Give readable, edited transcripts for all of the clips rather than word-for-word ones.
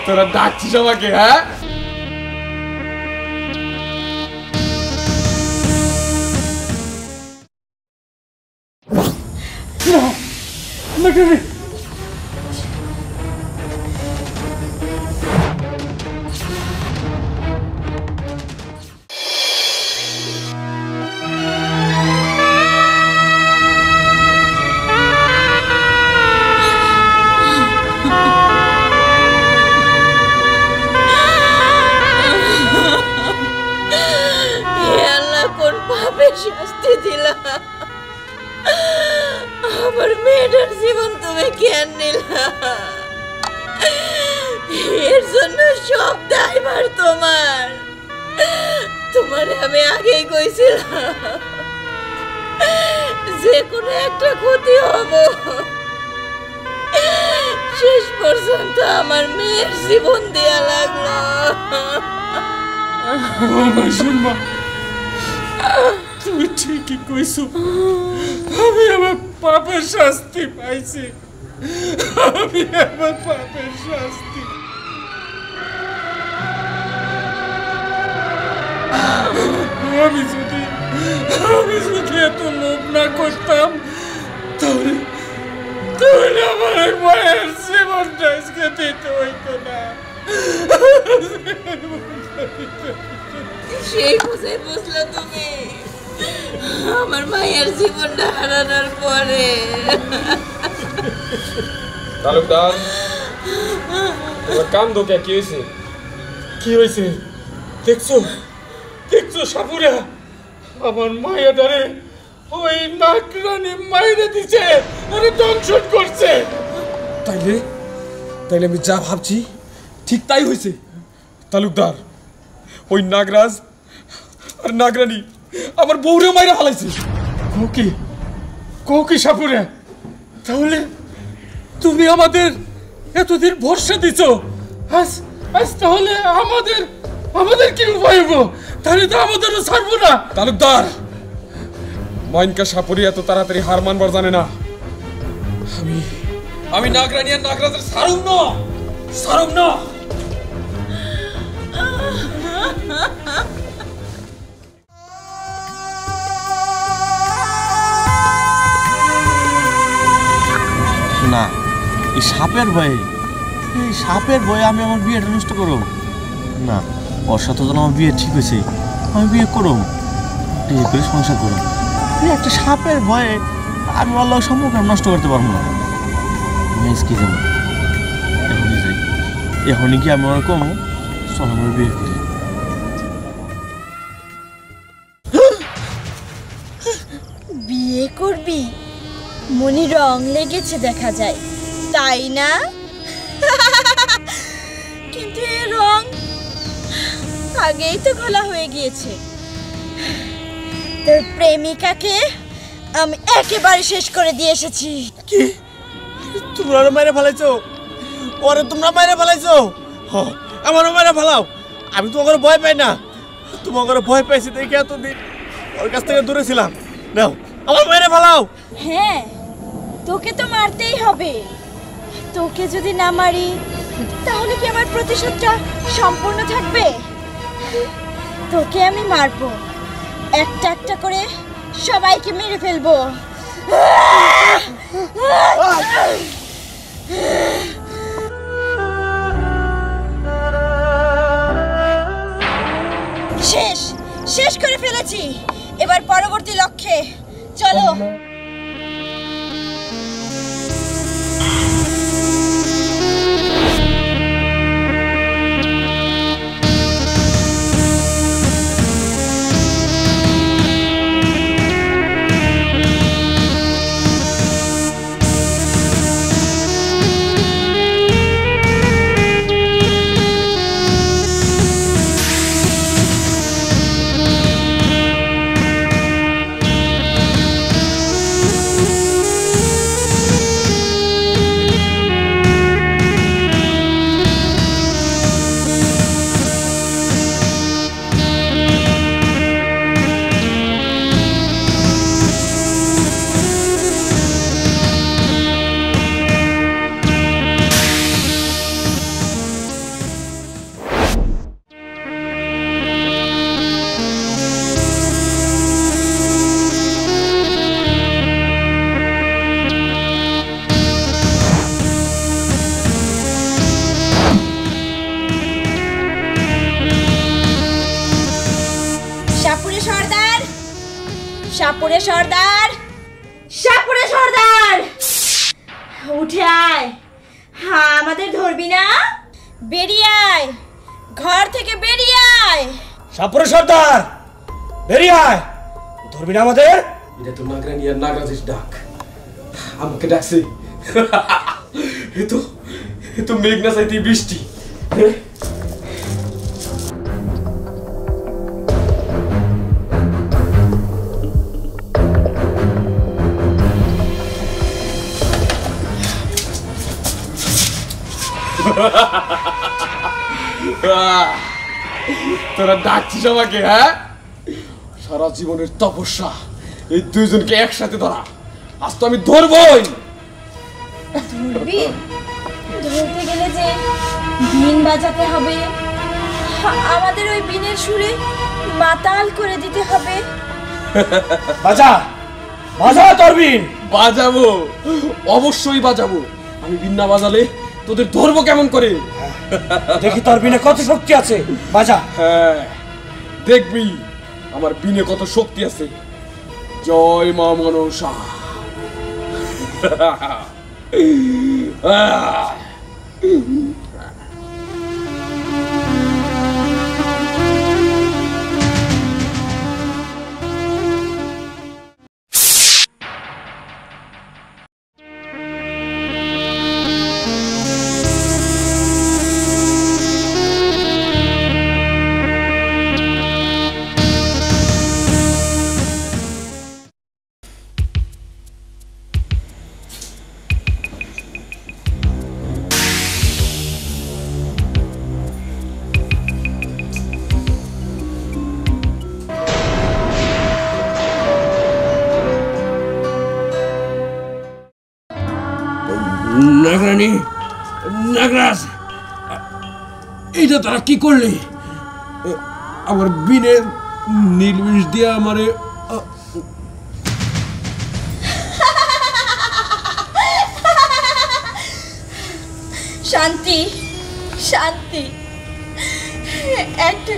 তোরা ডাকছিস আমাকে? হ্যাঁ, শাস্তি দিলা, আমার মেয়েটার জীবন তুমি কেন নিলা? এর জন্য সব দায়ভার তোমার। তোমার আমি আগেই কইছিলাম যে কোনো একটা ক্ষতি হব, শেষ পর্যন্ত আমার মেয়ের জীবন দেয়া লাগলো। তুমি ঠিকই কইছো, আমি আমার পাপের শাস্তি পাইছি, আমি আমার পাপের শাস্তি। আমি যদি এত লোভ না করতাম তাহলে আমার মায়ের জীবনটা আজকে দিতে হইতো না। সেই বুঝাই বুঝলো তুমি আমার মায়ের জীবনটা হারানোর পরে। তালুকদার, কান্দো কে? কি হয়েছে? কি হয়েছে? দেখছো সাপুরা আমার মায়াটারে ওই নাগরানি মাইরে দিছে, আরে দংশন করছে। তাইলে আমি যা ভাবছি ঠিক তাই হয়েছে। তালুকদার, ওই নাগরাজ আর নাগরানি আমার বউরে মাইরে ফেলাইছে। কি সাপুরে? তাহলে তুমি আমাদের এতদিন ভরসা দিছ, আজ তাহলে আমাদের কি উপায় হবো? তাহলে তো আমাদেরও ছাড়বো না। তালুকদার, ময়নকা সাপুরি এত তাড়াতাড়ি হার মানবার জানে না। আমি নাগরানি আর নাগরাজের সারুম না। না, এই সাপের ভয়ে আমি আমার বিয়েটা নষ্ট করব না। ওর সাথে তো আমার বিয়ে ঠিক হয়েছে, আমি বিয়ে করব, বিয়ে করে সংসার করব। একটা সাপের ভয়ে আমি আল্লাহ সম্পর্ক নষ্ট করতে পারবো না। কি যাবো, এখনই যাই, এখনই কি আমি আমার কমো, চল আমার বিয়ে করি। বিয়ে করবি? মনে রং লেগেছে দেখা যায়, তাই না? কিন্তু এ রং আগেই তো গলা হয়ে গিয়েছে। তোর প্রেমিকাকে আমি একেবারে শেষ করে দিয়ে এসেছি। কি তোমরা মাইরে ফেলাইছো? ওরে তোমরা মাইরে ফেলাইছো? আমারও মাইরে ফেলাও, আমি তোমাকে ভয় পাই না। তোমাকে ভয় পাইছি দেখে এতদিন ওর কাছ থেকে দূরে ছিলাম। নাও, আমার মাইরে ফেলাও। হ্যাঁ, তোকে তো মারতেই হবে। তোকে যদি না মারি তাহলে কি আমার প্রতিশোধটা সম্পূর্ণ থাকবে? তোকে আমি মারবো, একটা একটা করে সবাইকে মেরে ফেলবো। শেষ করে ফেলেছি, এবার পরবর্তী লক্ষ্যে চলো। সাপুরে সর্দার, সাপুরে সর্দার, উঠে আয়। হ্যাঁ, আমাদের ধরবি না? বেরিয়ে আয়, ঘর থেকে বেরিয়ে আয়। সাপুরে সর্দার, বেরিয়ে আয়। ধরবি না আমাদের? এটা তো নাগরানি আর নাগরাজের ডাক। আমাকে ডাকছে। এ তো মেঘ না চাইতেই বৃষ্টি। তোরা ডাকছিস আমাকে? হ্যাঁ, সারা জীবনের তপস্যা এই দুইজনকে একসাথে ধরা, আজ তো আমি ধরবই। ধরবি? ধরতে গেলে যে বিন বাজাতে হবে, আমাদের ওই বিনের সুরে মাতাল করে দিতে হবে। বাজা, বাজা তোর বিন। বাজাবো, অবশ্যই বাজাবো। আমি বিন না বাজালে তোদের ধরবো কেমন করে? দেখি তোর বিনে কত শক্তি আছে, বাজা। হ্যাঁ, দেখবি আমার বিনে কত শক্তি আছে। জয় মা মনসা। নাগরানি, নাগরাজ, এইটা তারা কি করলি? আমার বিনের নীলবিষ দিয়ে আমারে শান্তি, শান্তি। একটা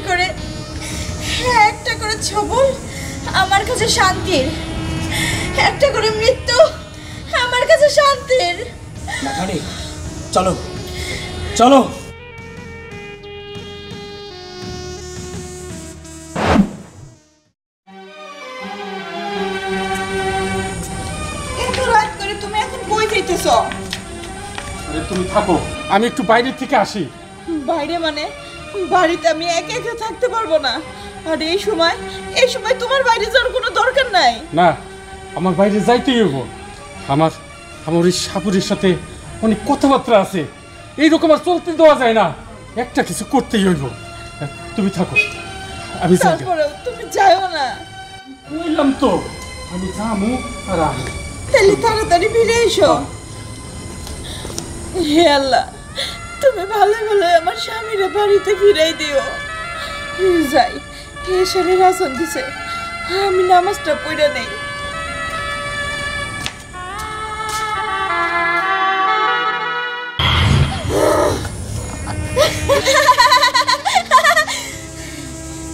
করে ছবল আমার কাছে শান্তির, একটা করে মৃত্যু আমার কাছে শান্তির। নাগরানি, চলো চলো। এত রাত করে তুমি এখন কই যাইতেছো? আরে তুমি থাকো, আমি একটু বাইরে থেকে আসি। বাইরে মানে? বাড়িতে আমি একা একা থাকতে পারবো না। আর এই সময় তোমার বাইরে যাওয়ার কোনো দরকার নাই। না, আমার বাইরে যাইতেই হইব। আমার ওই সাপুরের সাথে অনেক কথাবার্তা আছে, এইরকম আর চলতে দেওয়া যায় না। একটা কিছু করতেই হইব। তুমি থাকো, আমি যাই। তারপরেও তুমি যাও না। বললাম তো আমি যাবো আর আমি। তাহলে তাড়াতাড়ি ফিরে এসো। হে আল্লাহ, তুমি ভালো ভালো আমার স্বামীরা বাড়িতে ফিরাই দিও। যাই, এসে রাসন দিছে, আমি নামাজটা পড়ে নেই।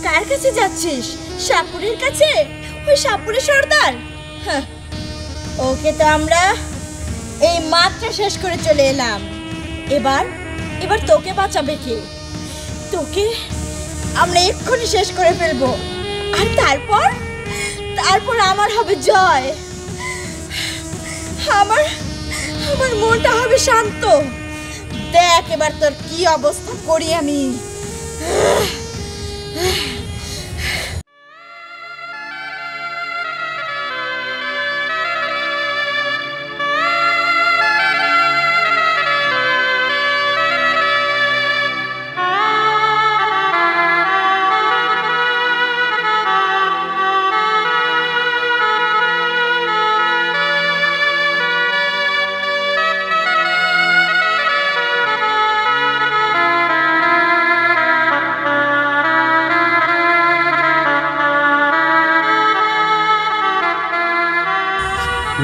কার কাছে যাচ্ছিস? সাপুরের কাছে? ওই সাপুরে সর্দার? হ্যাঁ, ওকে তো আমরা এই মাত্র শেষ করে চলে এলাম। এবার তোকে বাঁচাবে কে? তোকে আমরা এক্ষুনি শেষ করে ফেলবো, আর তারপর আমার হবে জয়। আমার মনটা হবে শান্ত। দেখ এবার তোর কি অবস্থা করি আমি।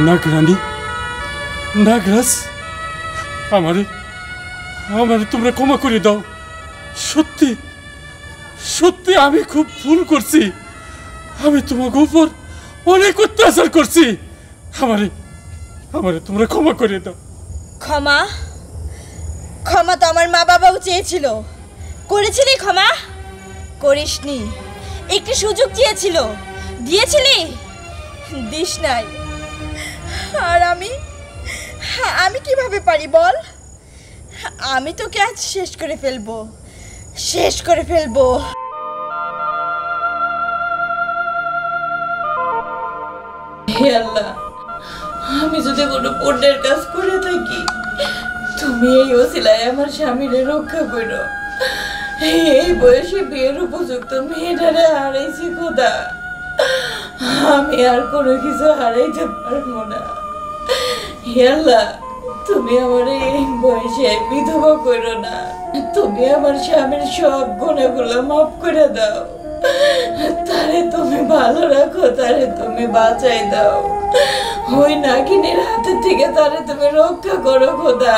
নাগরানি, নাগরাজ, আমারে তোমরা ক্ষমা করে দাও। সত্যি আমি খুব ভুল করছি। আমি তোমাকে উপর অনেক অত্যাচার করছি। আমারে আমারে তোমরা ক্ষমা করে দাও। ক্ষমা? ক্ষমা তো আমার মা বাবাও চেয়েছিল। করেছিলি ক্ষমা? করিসনি। একটি সুযোগ চেয়েছিল, দিয়েছিলি? দিস নাই। আর আমি কিভাবে পারি বল? আমি তোকে আজ শেষ করে ফেলবো, শেষ করে ফেলবো। হে আল্লাহ, আমি যদি কোনো পুণ্যের কাজ করে থাকি, তুমি এই ওসিলায় আমার স্বামীরে রক্ষা করো। এই বয়সে বিয়ের উপযুক্ত মেয়েটারে হারাইছি খোদা, আমি আর কোনো কিছু হারাইতে পারবো না। হে আল্লাহ, তুমি আমার এই বয়সে বিধবা করো না। তুমি আমার স্বামীর সব গুণাগুলো মাফ করে দাও। তারে তুমি ভালো রাখো, তারে তুমি বাঁচাই দাও। ওই নাগিনের হাতে থেকে তারে তুমি রক্ষা করো খোদা,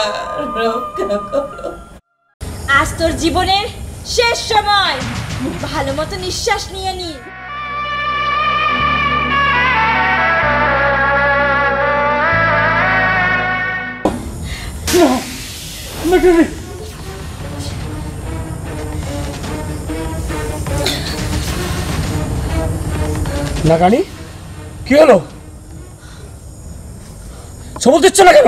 রক্ষা করো। আজ তোর জীবনের শেষ সময়, ভালো মতো নিঃশ্বাস নিয়ে নি। নাগানি, কি হলো? সবল দিচ্ছ না কেন?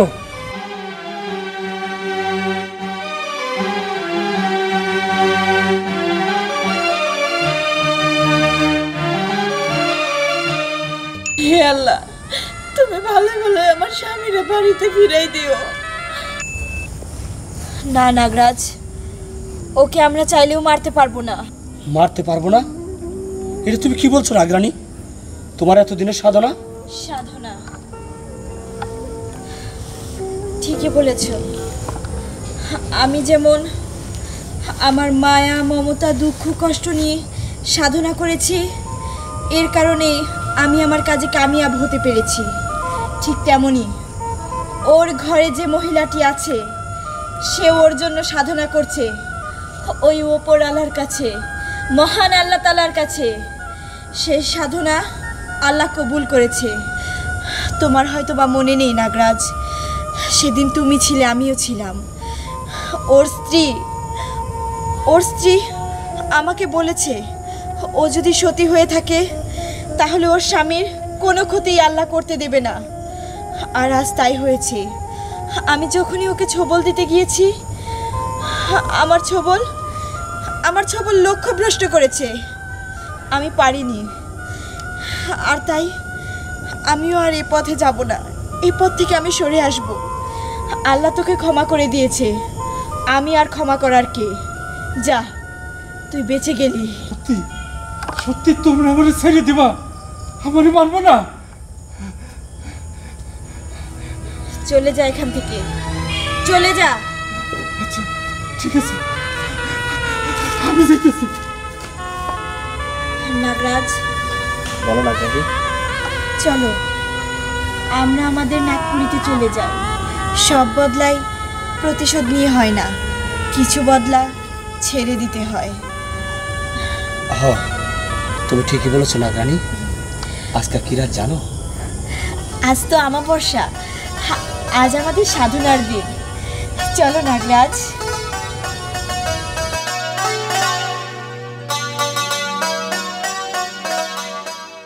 হে আল্লাহ, তুমি ভালো ভালো আমার স্বামীরে বাড়িতে ফিরাই দিও। না নাগরাজ, ওকে আমরা চাইলেও মারতে পারবো না। মারতে পারবো না? এটা তুমি কি বলছো নাগরানি? তোমার এতদিনের সাধনা? সাধনা? ঠিকই বলেছ। আমি যেমন আমার মায়া মমতা দুঃখ কষ্ট নিয়ে সাধনা করেছি, এর কারণেই আমি আমার কাজে কামিয়াব হতে পেরেছি, ঠিক তেমনই ওর ঘরে যে মহিলাটি আছে সে ওর জন্য সাধনা করছে ওই ওপর আল্লাহর কাছে, মহান আল্লাহ তাআলার কাছে। সে সাধনা আল্লাহ কবুল করেছে। তোমার হয়তো বা মনে নেই নাগরাজ, সেদিন তুমি ছিলে, আমিও ছিলাম। ওর স্ত্রী আমাকে বলেছে ও যদি সতী হয়ে থাকে তাহলে ওর স্বামীর কোনো ক্ষতি আল্লাহ করতে দেবে না। আর আজ তাই হয়েছে। আমি যখনই ওকে ছবল দিতে গিয়েছি, আমার ছবল লক্ষ্যভ্রষ্ট করেছে। আমি পারিনি, আর তাই আমিও আর এই পথে যাব না। এই পথ থেকে আমি সরে আসব। আল্লাহ তোকে ক্ষমা করে দিয়েছে, আমি আর ক্ষমা করার কে? যা, তুই বেঁচে গেলি। সত্যি সত্যি তোমরা আমারে ছেড়ে দিবা? আমারে মারবো না? চলে যা এখান থেকে, চলে যা। আচ্ছা ঠিক আছে, আমি যেতেছি। নাগরাজ, বলো নাগরাজি। চলো আমরা আমাদের নাগপুরীতে চলে যাই। সব বদলাই প্রতিশোধ নিয়ে হয় না, কিছু বদলা ছেড়ে দিতে হয়। হ্যাঁ, তুমি ঠিকই বলেছো নাগরানি। আজকে কি রাত জানো? আজ তো আমাবস্যা, আজ আমাদের সাধনার দিন। চলো নাগরাজ।